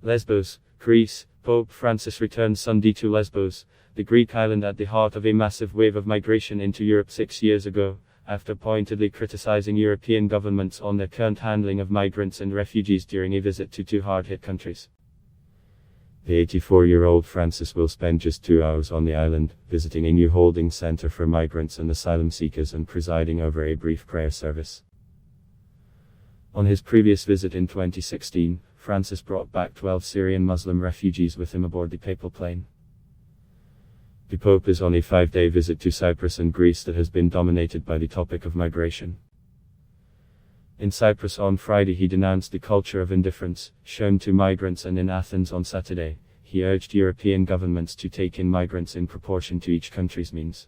Lesbos, Greece. Pope Francis returned Sunday to Lesbos, the Greek island at the heart of a massive wave of migration into Europe 6 years ago, after pointedly criticizing European governments on their current handling of migrants and refugees during a visit to two hard-hit countries. The 84-year-old Francis will spend just 2 hours on the island, visiting a new holding center for migrants and asylum seekers and presiding over a brief prayer service. On his previous visit in 2016, Francis brought back 12 Syrian Muslim refugees with him aboard the papal plane. The Pope is on a 5-day visit to Cyprus and Greece that has been dominated by the topic of migration. In Cyprus on Friday he denounced the culture of indifference shown to migrants, and in Athens on Saturday, he urged European governments to take in migrants in proportion to each country's means.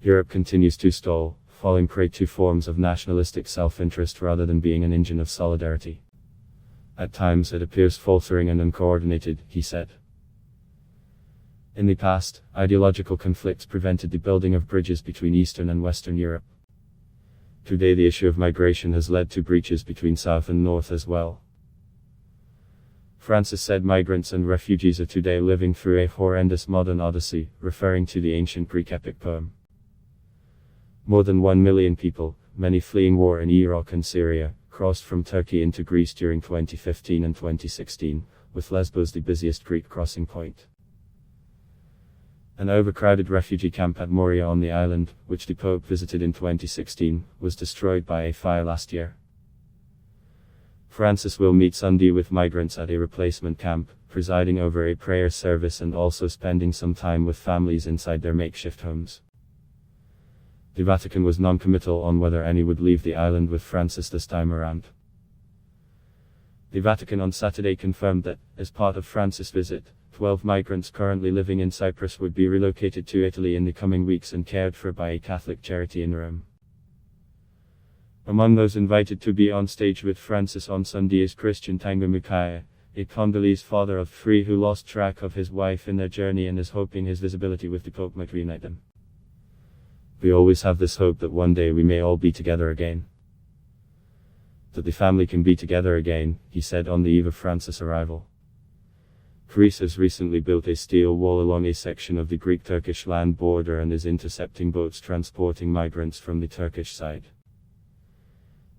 Europe continues to stall, falling prey to forms of nationalistic self-interest rather than being an engine of solidarity. At times it appears faltering and uncoordinated, he said. In the past, ideological conflicts prevented the building of bridges between Eastern and Western Europe. Today the issue of migration has led to breaches between South and North as well. Francis said migrants and refugees are today living through a horrendous modern odyssey, referring to the ancient Greek epic poem. More than 1 million people, many fleeing war in Iraq and Syria, crossed from Turkey into Greece during 2015 and 2016, with Lesbos the busiest Greek crossing point. An overcrowded refugee camp at Moria on the island, which the Pope visited in 2016, was destroyed by a fire last year. Francis will meet Sunday with migrants at a replacement camp, presiding over a prayer service and also spending some time with families inside their makeshift homes. The Vatican was non-committal on whether any would leave the island with Francis this time around. The Vatican on Saturday confirmed that, as part of Francis' visit, 12 migrants currently living in Cyprus would be relocated to Italy in the coming weeks and cared for by a Catholic charity in Rome. Among those invited to be on stage with Francis on Sunday is Christian Tango Mukaya, a Congolese father of 3 who lost track of his wife in their journey and is hoping his visibility with the Pope might reunite them. We always have this hope that one day we may all be together again. That the family can be together again, he said on the eve of Francis' arrival. Greece has recently built a steel wall along a section of the Greek-Turkish land border and is intercepting boats transporting migrants from the Turkish side.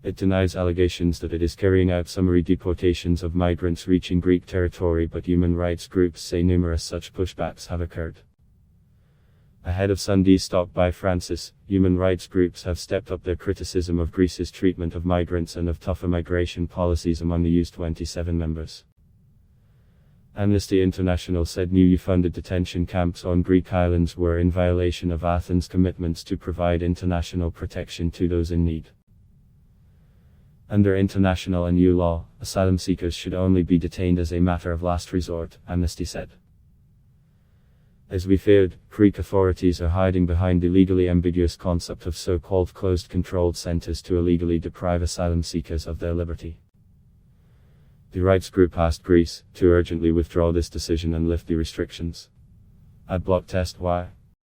It denies allegations that it is carrying out summary deportations of migrants reaching Greek territory, but human rights groups say numerous such pushbacks have occurred. Ahead of Sunday's stop by Francis, human rights groups have stepped up their criticism of Greece's treatment of migrants and of tougher migration policies among the EU's 27 members. Amnesty International said new funded detention camps on Greek islands were in violation of Athens' commitments to provide international protection to those in need. Under international and EU law, asylum seekers should only be detained as a matter of last resort, Amnesty said. As we feared, Greek authorities are hiding behind the legally ambiguous concept of so-called closed controlled centers to illegally deprive asylum seekers of their liberty. The rights group asked Greece to urgently withdraw this decision and lift the restrictions. Ad block test why.